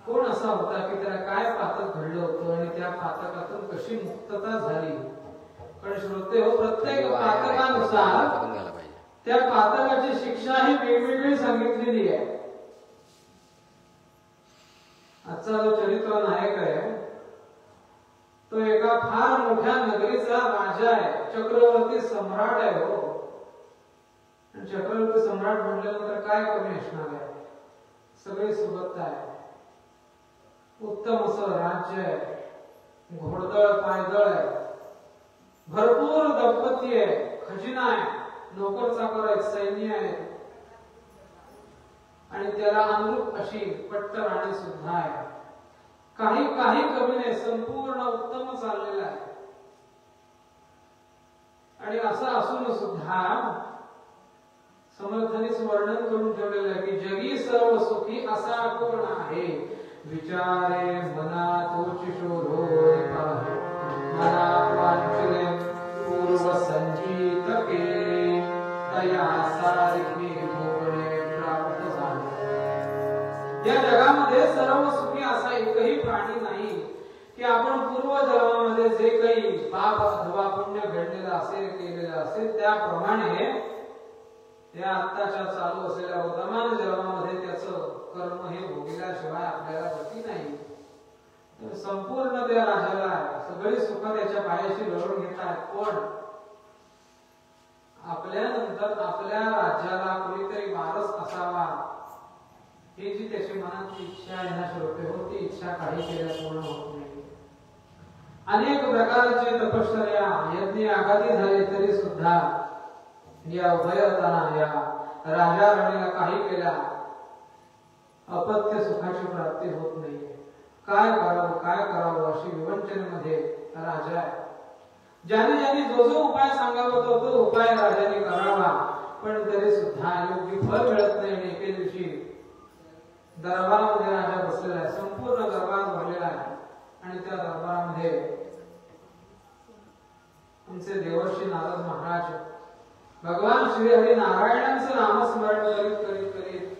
कोण असा होता की त्याला काय पातक घडलं होतं आणि त्या पातकातून कशी मुक्तता झाली. पण श्रोते हो, प्रत्येक पातकानुसार त्या पातकाची शिक्षा ही वेगवेगळी सांगितलेली आहे. आजचा जो चरित्र नायक आहे तो एका फार मोठ्या नगरीचा राजा आहे, चक्रवर्ती सम्राट आहे. हो, चक्रवर्ती सम्राट म्हटल्यानंतर काय कमी असणार आहे. सगळी सुबत्ता आहे, उत्तम असं राज्य आहे, घोडदळ पायदळ आहे, भरपूर दंपती आहे, खजिना आहे, नोकर चाकर आहेत, सैन्य आहे आणि त्याला अनुरूप अशी पट्ट राणी सुद्धा आहे. काही कमी नाही, संपूर्ण उत्तम चाललेला आहे. आणि असं असून सुद्धा समर्थांनीच वर्णन करून ठेवलेलं आहे की जगी सर्व सुखी असा कोण आहे. विचारे मना तोच शोधो मना वांछिले पूर्व संचित केले दया सारखी भोगणे प्राप्त झाले. या जगामध्ये सर्व सुखी असा एकही प्राणी नाही की आपण पूर्व जन्मामध्ये जे काही पाप अथवा पुण्य घडलेलं असेल केलेलं असेल त्याप्रमाणे त्या आत्ताच्या चालू असलेल्या वर्तमान जन्मामध्ये त्याचं कर्म हे भोगल्याशिवाय आपल्याला गती नाही. तर संपूर्ण त्या राजाला सगळी सुख त्याच्या पायाशी लढून घेतात. पण आपल्यानंतर आपल्या राज्याला कोणीतरी वारस असावा ही जी त्याची मनाची इच्छा आहे ना श्रोते हो, ती इच्छा काही केल्या पूर्ण होत नाही. अनेक प्रकारचे तपश्चर्या यज्ञ आघाती झाले तरी सुद्धा या उभयताना या राजा राणीला काही केल्या अपत्य सुखाची प्राप्ती होत नाहीये. काय करावं अशी विवंचनेमध्ये राजा आहे. ज्याने जो उपाय सांगावा तो उपाय राजाने करावा, पण तरी सुद्धा योग्य फळ मिळत नाही. एके दिवशी दरबारामध्ये राजा बसलेला आहे, संपूर्ण दरबार भरलेला आहे आणि त्या दरबारामध्ये आमचे देवर्षी नारद महाराज भगवान श्री हरी नारायणांचं नामस्मरण करीत करीत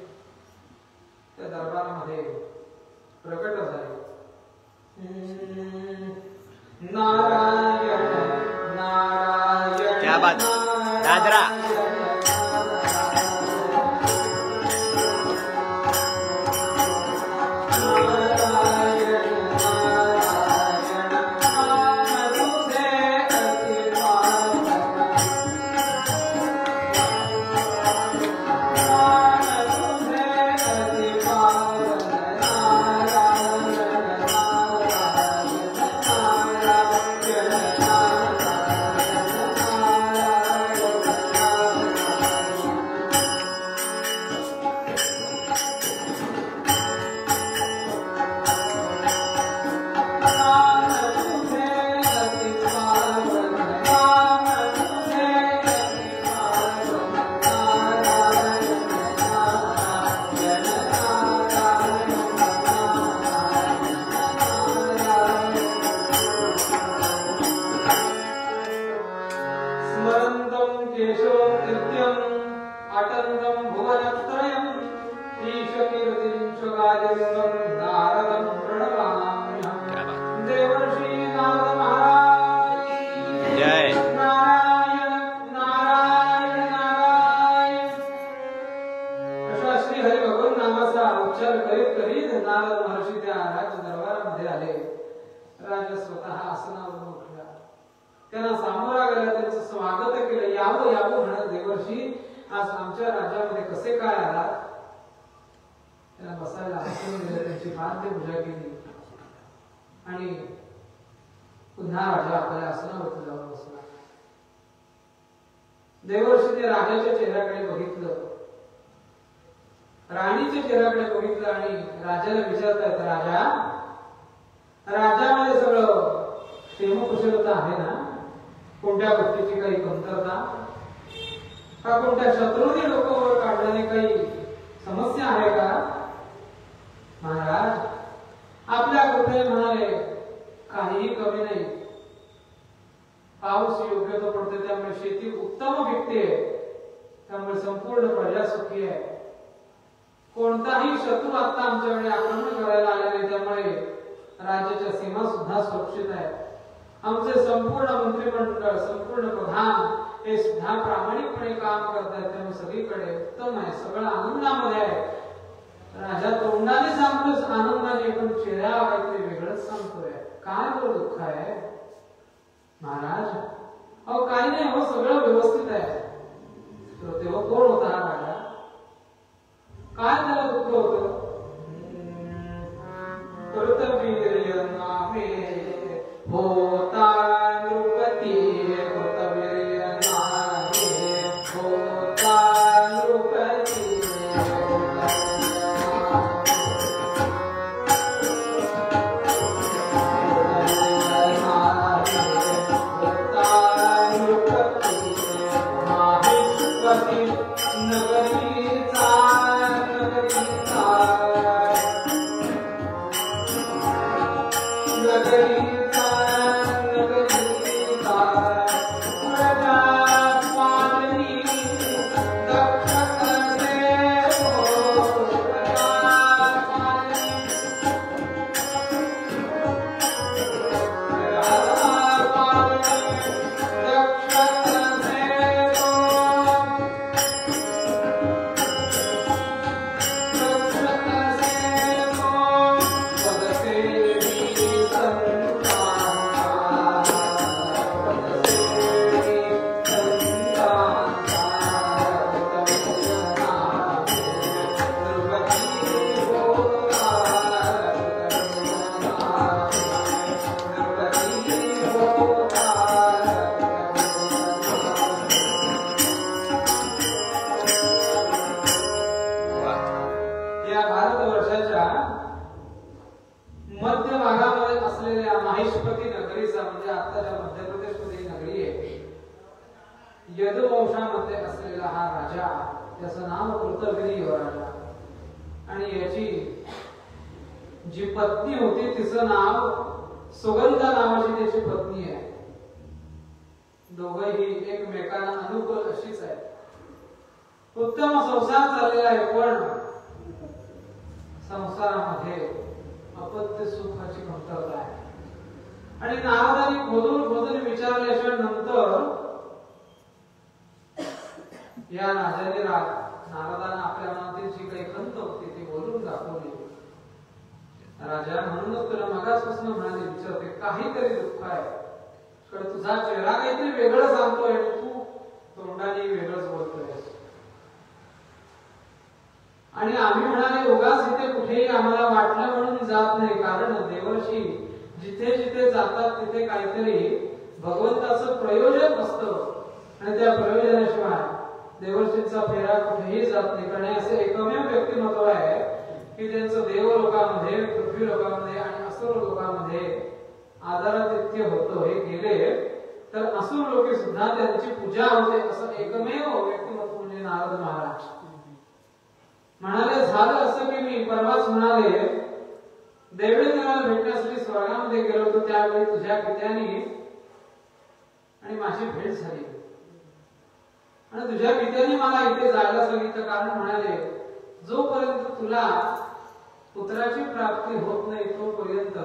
त्या दरबारामध्ये प्रकट झाले. नारायण नारायण क्या बात दादरा. देवर्षीने राजाच्या चेहऱ्याकडे बघितलं, राणीच्या चेहऱ्याकडे बघितलं आणि राजाला विचारतायत, राजामध्ये सगळं क्षेमकुशलता आहे ना? कोणत्या गोष्टीची काही कमतरता का कोणत्या शत्रूने डोक्यावर काढण्याने काही समस्या आहे का? महाराज आपल्या कुठे म्हणाले काहीही कमी नाही. पाऊस योग्य तो पडतो, त्यामुळे शेती उत्तम पिकते, त्यामुळे संपूर्ण प्रजा सुखी आहे. कोणताही शत्रू आता आमच्याकडे आक्रमण करायला आलेले प्रतिमा सुद्धा सुरक्षित आहे. आमचे संपूर्ण मंत्रिमंडळ, संपूर्ण प्रधान हे सुद्धा प्रामाणिकपणे काम करतात. त्यामुळे सगळीकडे उत्तम आहे, सगळं आनंदामध्ये आहे. राजा तोंडाने सांगतोस आनंदाने, पण चेहऱ्यावर काहीतरी वेगळंच सांगतोय. काय बरं दुःख आहे महाराज? अहो काही नाही हो, सगळं व्यवस्थित आहे. तेव्हा कोण होता हा राजा? काय त्याला दुःख होतं? कृतवीर्य नामे होता नृपती, कृतवीर्य नामे होता नृपती. मध्य भागामध्ये असलेल्या माहिष्मती नगरीचा, म्हणजे आताच्या मध्य प्रदेश मध्ये नगरी आहे, यदुवंशामध्ये असलेला हा राजा, त्याचं नाव कृतवीर्य युवराजा. आणि याची जी पत्नी होती तिचं नाव सुगंधा नावाची त्याची पत्नी आहे. दोघंही एकमेकांना अनुकूल अशीच आहे. उत्तम संसार चाललेला आहे, पण संसारामध्ये अपत्य सुखाची कमतरता आहे. आणि नारदांनी खोदून विचारल्याशिवाय नंतर या राजाने नारदांना आपल्या मनातील जी काही खंत होती ती बोलून दाखवली. राजा, म्हणूनच तुला मगाचपासून म्हणाले विचारते, काहीतरी दुःख आहे. तुझा चेहरा काहीतरी वेगळं सांगतोय, तू तोंडाने वेगळंच बोलतोय. आणि आम्ही म्हणाले उगाच इथे कुठेही आम्हाला वाटलं म्हणून जात नाही, कारण देवर्षी जिथे जिथे जातात तिथे काहीतरी भगवंताचं प्रयोजन असतं. आणि त्या प्रयोजनाशिवाय देवर्षींचा फेरा कुठेही जात नाही. कारण असे एकमेव व्यक्तिमत्व आहे की त्यांचं देवलोकामध्ये, पृथ्वी लोकामध्ये आणि असुर लोकामध्ये आदरातिथ्य होतं. हे गेले तर असुर लोके सुद्धा त्यांची पूजा होते. असं एकमेव व्यक्तिमत्व म्हणजे नारद महाराज. म्हणाले झालं असं की मी परवाच म्हणाले देवेंद्राला भेटण्यासाठी स्वर्गामध्ये गेलो होतो, त्यावेळी तुझ्या पित्याने आणि माझी भेट झाली. आणि तुझ्या पित्याने मला इथे जायला सांगितलं, कारण म्हणाले जोपर्यंत तुला पुत्राची प्राप्ती होत नाही तोपर्यंत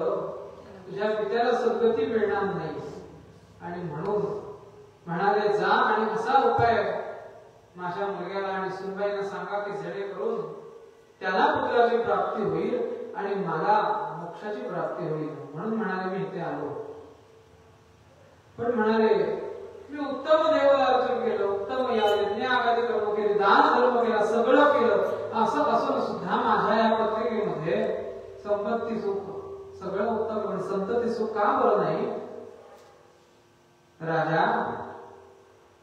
तुझ्या पित्याला सद्गती मिळणार नाही. आणि म्हणून म्हणाले जा आणि असा उपाय माझ्या मुलग्याला आणि सुनबाईंना सांगा की जेणेकरून त्याला पुत्राची प्राप्ती होईल आणि मला मोक्षाची प्राप्ती होईल. म्हणून म्हणाले मी इथे आलो. पण म्हणाले मी उत्तम देवदर्शन केलं, उत्तम यज्ञ आगादी कर्म केले, दान धर्म केला, सगळं केलं. असं असून सुद्धा माझ्या या पत्रिकेमध्ये संपत्ती सुख सगळं उत्तम पण संतती सुख का बरं नाही? राजा,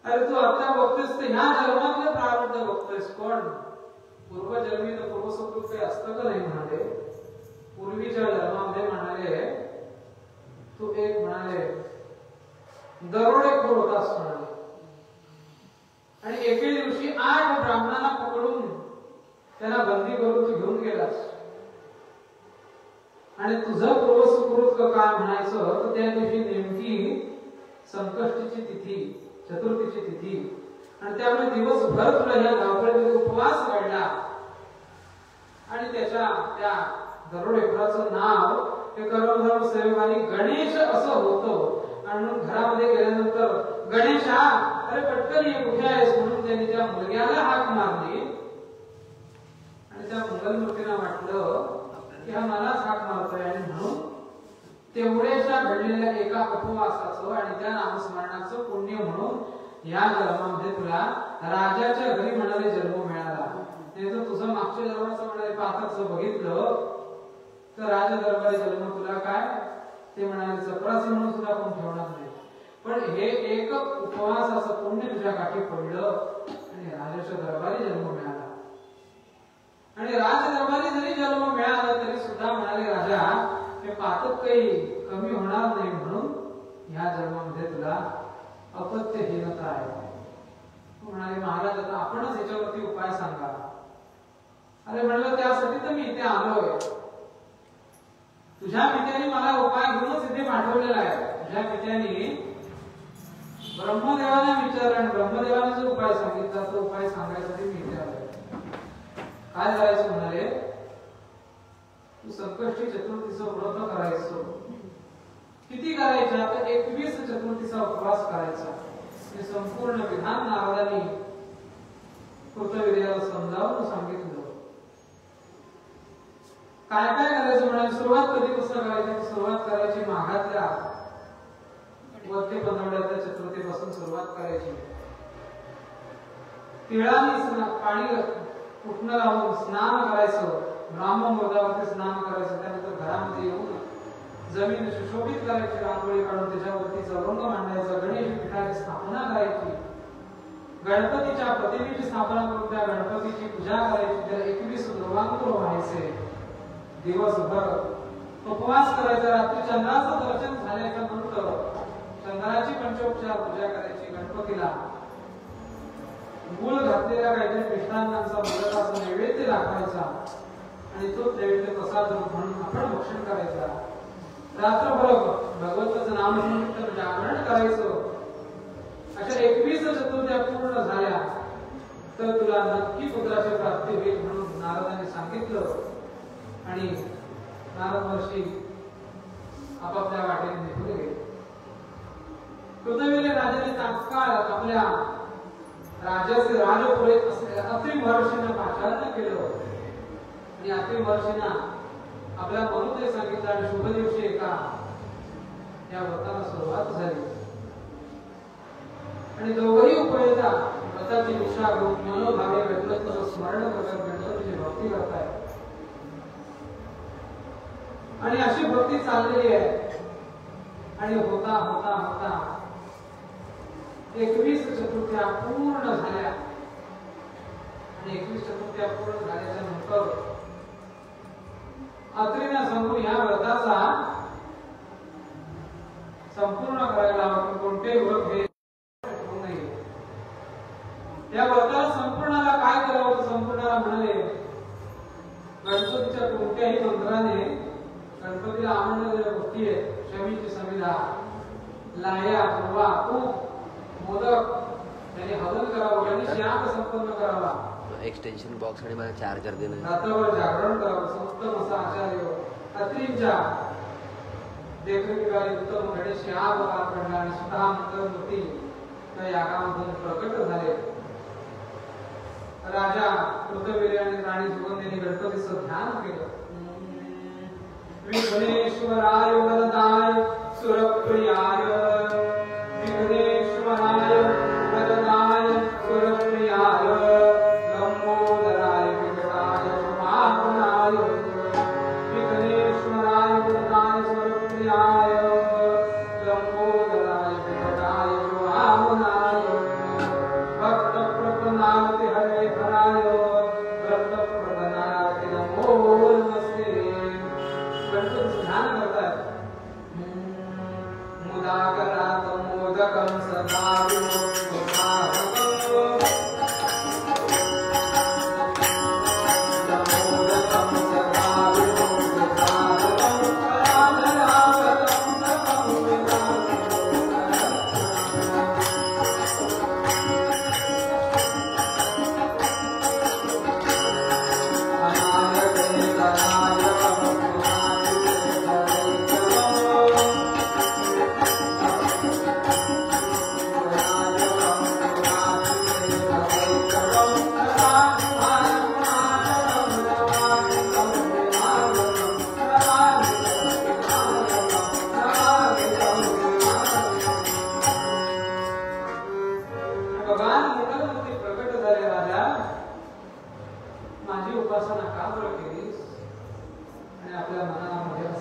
अरे तू आता बघतोस तर ह्या जन्मातलं प्रारब्ध बघतोयस, पण पूर्वजन्मी तर पूर्वसुकृत काही असतं का नाही? म्हणाले पूर्वीच्या जन्मामध्ये म्हणाले तू एक म्हणाले दरोडेखोर होतास म्हणाले. आणि एके दिवशी 8 ब्राह्मणांना पकडून त्यांना बंदी करून तू घेऊन गेलास. आणि तुझं पूर्वसुकृत काय म्हणायचं तर त्या दिवशी नेमकी संकष्टीची तिथी, चतुर्थीची तिथी. आणि त्यामुळे दिवसभर तुला या धावपळीमध्ये उपवास काढला. आणि त्याच्या त्या दरोडेखोराचं नाव हे कर्मधर्म सेवकाने गणेश असं होतं आणि म्हणून घरामध्ये गेल्यानंतर गणेशा अरे पटकन ये कुठे आहेस म्हणून त्यांनी त्या मुलग्याला हाक मारली आणि त्या मंगलमूर्तीला वाटलं की हा मलाच हाक मारतोय आणि म्हणून तेवढ्याशा घडलेल्या एका उपवासाचं आणि त्या नामस्मरणाचं पुण्य म्हणून या जन्मामध्ये तुला राजाच्या घरी म्हणाले जन्म मिळाला. नाही तर तुझं मागच्या जन्माचं म्हणाले पात्रचं बघितलं तर राजा दरबारी जन्म तुला काय ते म्हणाले चपरासी म्हणून सुद्धा कोण ठेवणार नाही. पण हे एक उपवासाचं पुण्य तुझ्या काठी पडलं आणि राजाच्या दरबारी जन्म मिळाला. आणि राज दरबारी जरी जन्म मिळाला तरी सुद्धा म्हणाले राजा हे पातक काही कमी होणार नाही म्हणून या जन्मामध्ये तुला अपत्यहीनता आहे. म्हणाले महाराज आता आपणच याच्यावरती उपाय सांगा. अरे म्हणलं त्यासाठी तर मी इथे आलोय. तुझ्या पित्याने मला उपाय घेऊनच इथे पाठवलेला आहे. तुझ्या पित्याने ब्रह्मदेवाला विचारलं आणि ब्रह्मदेवाने जो उपाय सांगितला तो उपाय सांगायसाठी मी इथे आलोय. काय करायचं म्हणाले तू संकष्टी चतुर्थीचं व्रत करायचं. किती करायचं तर 21 चतुर्थीचा उपवास करायचा. हे संपूर्ण विधान नारदांनी कृतवीर्याला समजावून सांगितलं. काय काय करायचं म्हणाले सुरुवात कधीपासून करायची. सुरुवात करायची माघातल्या वरती पंधरवड्याच्या चतुर्थीपासून सुरुवात करायची. तिळाने पाणी उठणं लावून स्नान करायचं. ब्राह्ममुहूर्तावरती स्नान करायचं. त्यानंतर घरामध्ये येऊन जमीन सुशोभित करायची. रांगोळी काढून त्याच्यावरती चौरंग मांडायचा. गणेश पीठाची स्थापना करायची. गणपतीच्या प्रतिमेची स्थापना करून त्या गणपतीची पूजा करायची. त्याला 21 द्रवांकुर व्हायचे. दिवसभर उपवास करायचा. रात्री चंद्राचं दर्शन झाल्याच्या नंतर चंद्राची पंचोपचार पूजा करायची. गणपतीला गुळ घातलेल्या काहीतरी मिष्टान्नांचा मोदकाचा नैवेद्य दाखवायचा आणि तो नैवेद्य प्रसाद म्हणून आपण भक्षण करायचा. रात्रभर भगवंताचं नामनिमित्त जागरण करायचं. अशा 21 चतुर्थ्या पूर्ण झाल्या तर तुला नक्की पुत्राची प्राप्ती होईल म्हणून नारदाने सांगितलं. आणि नारद महर्षी आपापल्या वाटेने निघून गेले. कृतवीर्य राजाने तात्काळ आपल्या राजाचे राजपुरोहित असलेल्या अत्रि महर्षींना पाचारण केलं आणि अत्रि महर्षींना आपल्या मनुते सांगितलं आणि शुभ दिवशी एका या व्रताला सुरुवात झाली. आणि दोघंही उपयोगिता व्रताची दीक्षा घेऊन मनोभावे गणपतीचं स्मरण करत गणपतीची भक्ती करतायत. आणि अशी भक्ती चाललेली आहे. आणि होता होता होता 21 चतुर्थ्या पूर्ण झाल्या. आणि 21 चतुर्थ्या पूर्ण झाल्याच्या नंतर अत्रींना सांगून या व्रताचा संपूर्ण करायला हवं. कोणतेही व्रत हे नाही. या व्रताला संपूर्णाला काय करावं. संपूर्णाला म्हणाले गणपतीच्या कोणत्याही मंत्राने गणपतीला आनंद गोष्टी आहेत. शमीची समिधा लाया पूर्वा तूप मोदक त्याने हवन करावं. त्याने श्याम संपन्न करावा. एक्सटेन्शन बॉक्स आणि मला चार्जर देणं. रात्रभर जागरण करावं. उत्तम असा आचार्य अत्रींच्या देखरेखीखाली उत्तम गणेश या अवतार घडला आणि स्वतः मंगलमूर्ती त्या यागामधून प्रकट झाले. राजा कृतवीर्य आणि राणी सुगंधीने गणपतीचं ध्यान केलं. विघ्नेश्वराय वरदाय सुरप्रियाय विघ्नेश्वराय वरदाय सुरप्रियाय लंबोदराय विकटाय शुभाकुलाय विघ्नेश्वराय वरदाय सुरप्रियाय लंबोदराय विकटाय शुभाकुलाय भक्त प्रपन्नाति हरे हराय भक्त प्रपन्नाति नमो नमस्ते. गणपतीचं ध्यान करतात. मुदाकरात मोदकं सदा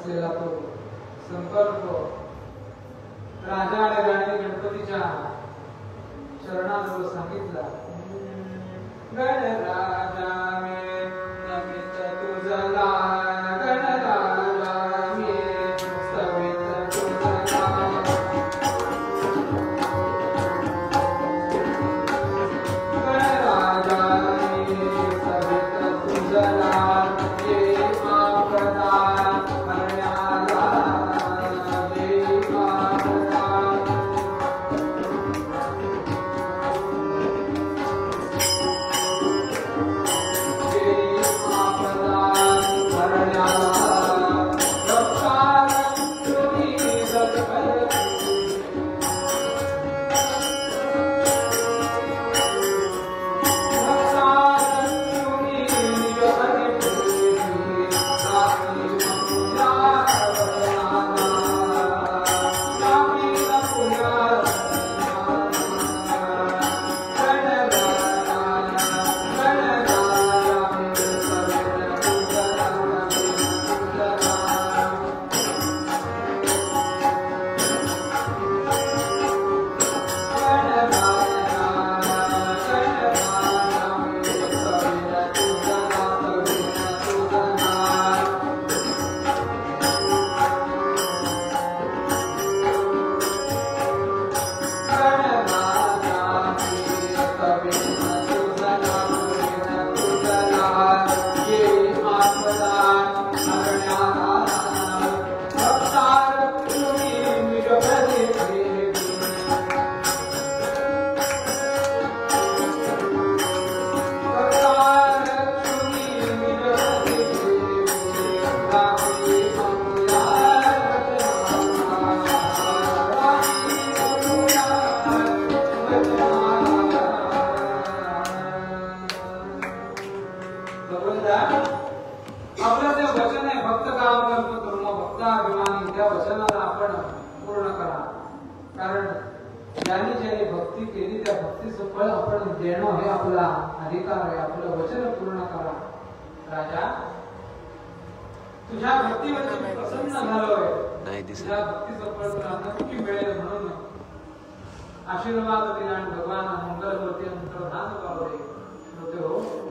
असलेला तो संकल्प राजा आणि राणी गणपतीच्या चरणाजवळ सांगितला. गणराजा मे नमित तुझला, गणराजा मे सवित तुझला. गणराजा मे सवित तुझला, ये आपदा मरण्याला, ये आपदा. आपलं जे वचन आहे भक्त काम करतो भक्ताभिमानी, त्या वचनाला आपण पूर्ण करा. कारण ज्यांनी ज्यांनी भक्ती केली त्या भक्तीचं फळ आपण देणं हे आपला अधिकार आहे. आपलं वचन पूर्ण करा. राजा, तुझ्या भक्तीवरती मी प्रसन्न झालोय. तुझ्या भक्तीचं फळ तुला नक्की मिळेल म्हणून आशीर्वाद दिला आणि भगवान मंगलमूर्ती अंतर्धान पावले. हो